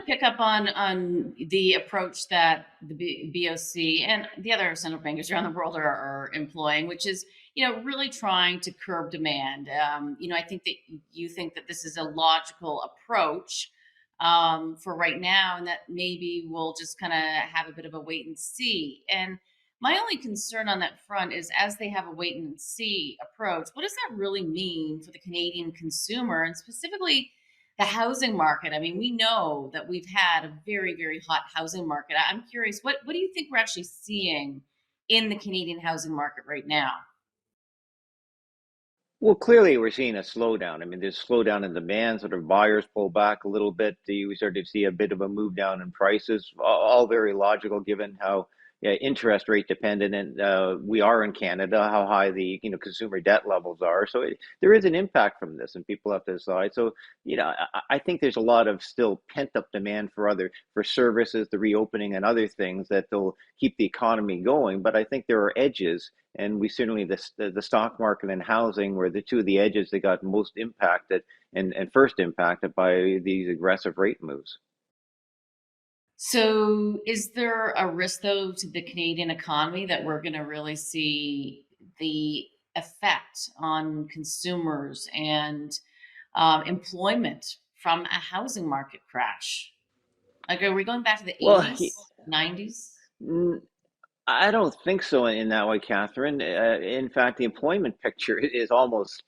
pick up on the approach that the BOC and the other central bankers around the world are employing, which is, really trying to curb demand. I think that you think that this is a logical approach for right now, and that maybe we'll just kind of have a bit of a wait and see. And my only concern on that front is, as they have a wait and see approach, what does that really mean for the Canadian consumer, and specifically the housing market? I mean, we know that we've had a very, very hot housing market. I'm curious, what do you think we're actually seeing in the Canadian housing market right now? Well, clearly we're seeing a slowdown. I mean, there's a slowdown in demand, sort of buyers pull back a little bit. We started to see a bit of a move down in prices, all very logical given how, yeah, interest rate dependent and we are in Canada, how high the consumer debt levels are. So there is an impact from this, and people have to decide. So I think there's a lot of still pent up demand for services, the reopening, and other things that will keep the economy going. But I think there are edges, and we certainly the stock market and housing were the two of the edges that got most impacted and first impacted by these aggressive rate moves. So, is there a risk, though, to the Canadian economy that we're going to really see the effect on consumers and employment from a housing market crash? Like, are we going back to the Well, 80s, 90s? I don't think so in that way, Catherine. In fact, the employment picture is almost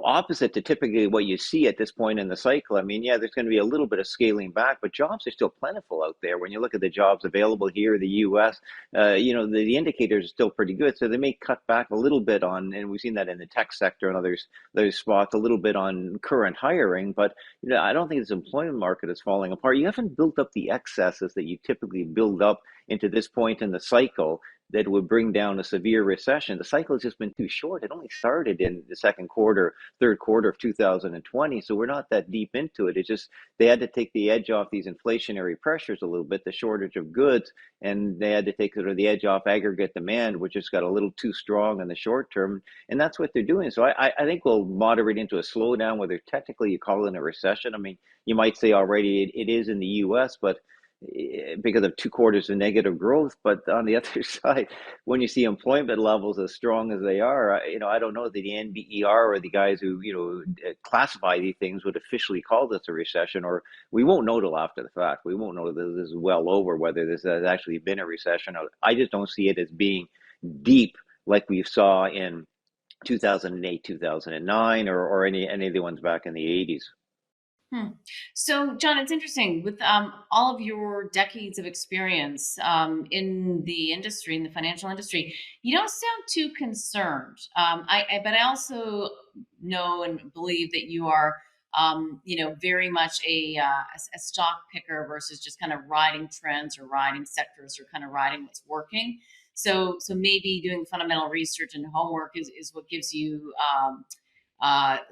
opposite to typically what you see at this point in the cycle. I mean, yeah, there's going to be a little bit of scaling back, but jobs are still plentiful out there. When you look at the jobs available here in the U.S., the indicators are still pretty good. So they may cut back a little bit on, and we've seen that in the tech sector and other spots, a little bit on current hiring. But I don't think this employment market is falling apart. You haven't built up the excesses that you typically build up into this point in the cycle that would bring down a severe recession. The cycle has just been too short. It only started in the second quarter, third quarter of 2020. So we're not that deep into it. It's just they had to take the edge off these inflationary pressures a little bit, the shortage of goods, and they had to take sort of the edge off aggregate demand, which just got a little too strong in the short term. And that's what they're doing. So I think we'll moderate into a slowdown, whether technically you call it a recession. I mean, you might say already it is in the US, but because of 2 quarters of negative growth. But on the other side, when you see employment levels as strong as they are, I don't know that the NBER or the guys who classify these things would officially call this a recession. Or we won't know till after the fact. We won't know that this is well over, whether this has actually been a recession. I just don't see it as being deep like we saw in 2008, 2009, or any of the ones back in the 80s. Hmm. So, John, it's interesting with all of your decades of experience in the industry, in the financial industry. You don't sound too concerned. But I also know and believe that you are, very much a stock picker versus just kind of riding trends or riding sectors or kind of riding what's working. So maybe doing fundamental research and homework is what gives you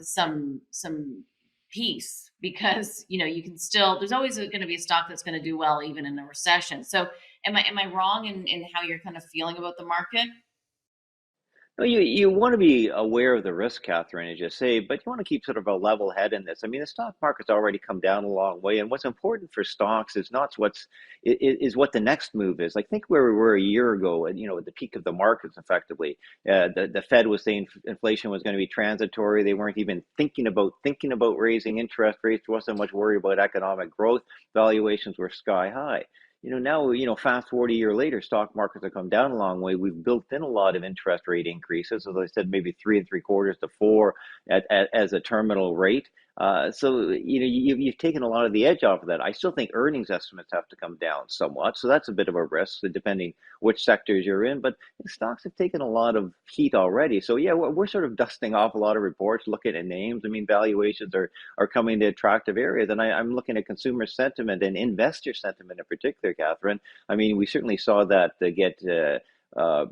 some peace, because you can still, there's always going to be a stock that's going to do well even in a recession. So am I wrong in how you're kind of feeling about the market? No, you want to be aware of the risk, Catherine, as you say, but you want to keep sort of a level head in this. I mean, the stock market's already come down a long way, and what's important for stocks is not is what the next move is. Like, think where we were a year ago, and at the peak of the markets, effectively, the Fed was saying inflation was going to be transitory. They weren't even thinking about raising interest rates. There wasn't much worry about economic growth. Valuations were sky high. Now, fast forward a year later, stock markets have come down a long way. We've built in a lot of interest rate increases. As I said, maybe 3.75 to 4 as a terminal rate. So, you've taken a lot of the edge off of that. I still think earnings estimates have to come down somewhat. So that's a bit of a risk, depending which sectors you're in. But stocks have taken a lot of heat already. So, yeah, we're sort of dusting off a lot of reports, looking at names. I mean, valuations are coming to attractive areas. And I'm looking at consumer sentiment and investor sentiment in particular, Catherine. I mean, we certainly saw that get uh,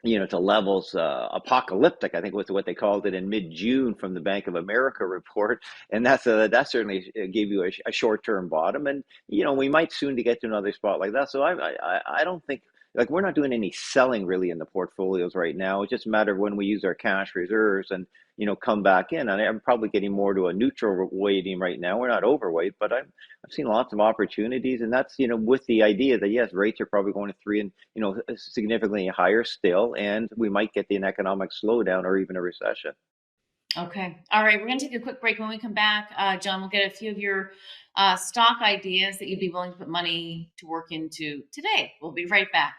to levels apocalyptic, I think was what they called it in mid-June from the Bank of America report, and that certainly gave you a short-term bottom, and we might soon to get to another spot like that. So I don't think like we're not doing any selling really in the portfolios right now. It's just a matter of when we use our cash reserves and come back in. And I'm probably getting more to a neutral weighting right now. We're not overweight, but I've seen lots of opportunities, and that's with the idea that yes, rates are probably going to three and significantly higher still, and we might get an economic slowdown or even a recession. Okay. All right. We're going to take a quick break. When we come back, John, we'll get a few of your stock ideas that you'd be willing to put money to work into today. We'll be right back.